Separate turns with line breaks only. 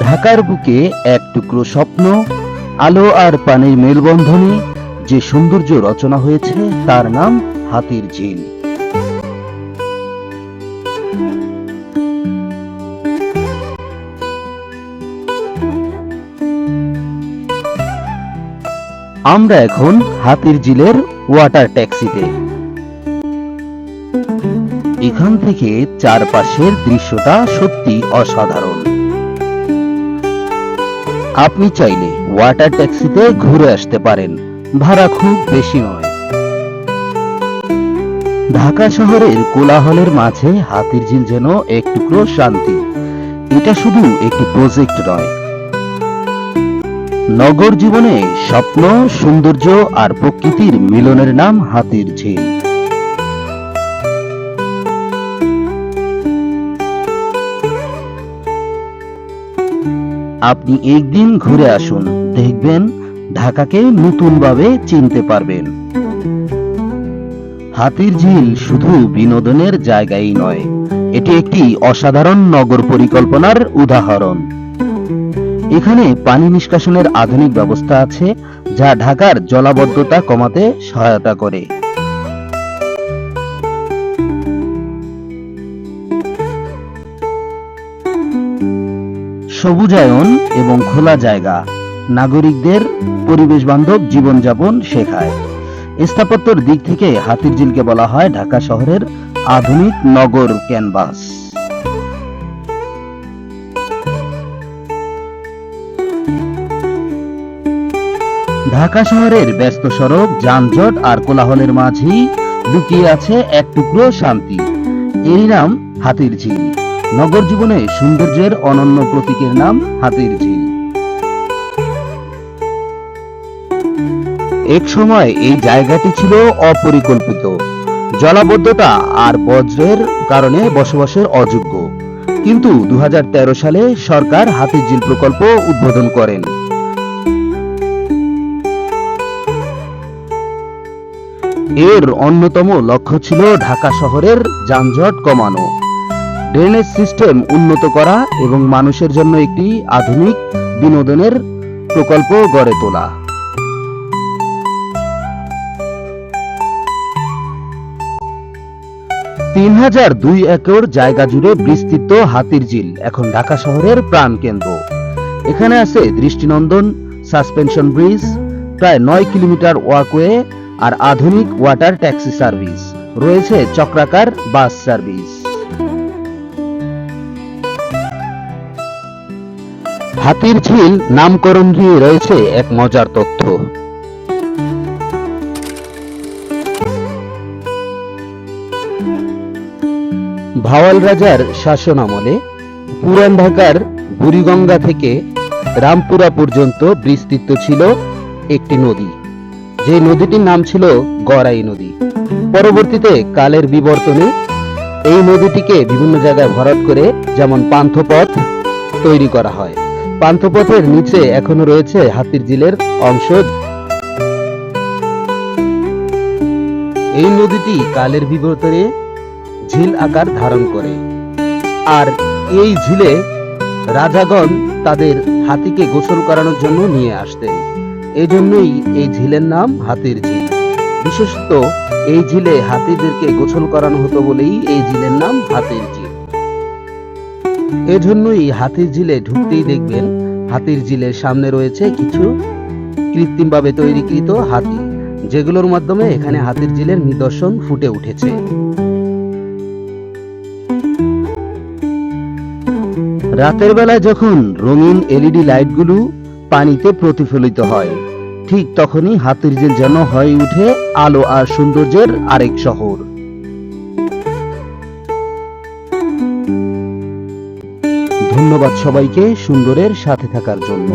ঢাকার বুকে এক টুকরো স্বপ্ন, আলো আর পানির মেলবন্ধনে যে সৌন্দর্য রচনা হয়েছে তার নাম হাতির ঝিল। আমরা এখন হাতির ঝিলের ওয়াটার ট্যাক্সিতে। এখান থেকে চারপাশের দৃশ্যটা সত্যি অসাধারণ। আপনি চাইলে ওয়াটার ট্যাক্সিতে ঘুরে আসতে পারেন, ভাড়া খুব বেশি নয়। ঢাকা শহরের কোলাহলের মাঝে হাতির ঝিল যেন এক টুকরো শান্তি। এটা শুধু একটি প্রজেক্ট নয়, নগর জীবনে স্বপ্ন, সৌন্দর্য আর প্রকৃতির মিলনের নাম হাতির ঝিল। আপনি একদিন ঘুরে আসুন, দেখবেন ঢাকাকে নতুনভাবে চিনতে পারবেন। হাতির ঝিল শুধু বিনোদনের জায়গাই নয়, এটি একটি অসাধারণ নগর পরিকল্পনার উদাহরণ। এখানে পানি নিষ্কাশনের আধুনিক ব্যবস্থা আছে, যা ঢাকার জলাবদ্ধতা কমাতে সহায়তা করে। সবুজায়ন এবং খোলা জায়গা নাগরিকদের পরিবেশ বান্ধব জীবনযাপন শেখায়। স্থাপত্যের দিক থেকে হাতির ঝিলকে বলা হয় ঢাকা শহরের আধুনিক নগর ক্যানভাস। ঢাকা শহরের ব্যস্ত সড়ক, যানজট আর কোলাহলের মাঝেই লুকিয়ে আছে এক টুকরো শান্তি। এর নাম হাতির ঝিল। নগর জীবনে সৌন্দর্যের অনন্য প্রতীকের নাম হাতির ঝিল। এক সময় এই জায়গাটি ছিল অপরিকল্পিত, জলাবদ্ধতা আর বজ্রের কারণে বসবাসের অযোগ্য। কিন্তু 2013 সালে সরকার হাতির ঝিল প্রকল্প উদ্বোধন করেন। এর অন্যতম লক্ষ্য ছিল ঢাকা শহরের যানজট কমানো, ড্রেনেজ সিস্টেম উন্নত করা এবং মানুষের জন্য একটি আধুনিক বিনোদনের প্রকল্প গড়ে তোলা। 3002 একর জায়গা জুড়ে বিস্তৃত হাতির ঝিল এখন ঢাকা শহরের প্রাণকেন্দ্র। এখানে আছে দৃষ্টিনন্দন সাসপেনশন ব্রিজ, প্রায় 9 কিলোমিটার ওয়াকওয়ে আর আধুনিক ওয়াটার ট্যাক্সি সার্ভিস। রয়েছে চক্রাকার বাস সার্ভিস। হাতির ঝিল নামকরণ নিয়ে রয়েছে এক মজার তথ্য। ভাওয়াল রাজার শাসন আমলে পুরান ঢাকার বুড়িগঙ্গা থেকে রামপুরা পর্যন্ত বিস্তৃত ছিল একটি নদী, যে নদীটির নাম ছিল গড়াই নদী। পরবর্তীতে কালের বিবর্তনে এই নদীটিকে বিভিন্ন জায়গায় ভরাট করে যেমন পান্থপথ তৈরি করা হয়। পান্থপথের নিচে এখনো রয়েছে হাতির ঝিলের অংশ। এই নদীটি কালের বিবর্তনে ঝিল আকার ধারণ করে, আর এই ঝিলে রাজাগণ তাদের হাতিকে গোসল করানোর জন্য নিয়ে আসতেন। এই জন্যই এই ঝিলের নাম হাতির ঝিল। বিশেষত এই ঝিলে হাতিদেরকে গোসল করানো হতো বলেই এই ঝিলের নাম হাতির ঝিল। এজন্যই হাতির ঝিলে ঢুকতেই দেখবেন হাতির ঝিলের সামনে রয়েছে কিছু কৃত্রিমভাবে তৈরিকৃত হাতি, যেগুলোর মাধ্যমে এখানে হাতির ঝিলের নিদর্শন ফুটে উঠেছে। রাতের বেলায় যখন রঙিন এলইডি লাইটগুলো পানিতে প্রতিফলিত হয়, ঠিক তখনই হাতির ঝিল যেন হয়ে ওঠে আলো আর সৌন্দর্যের আরেক শহর। ধন্যবাদ সবাইকে সুন্দরের সাথে থাকার জন্য।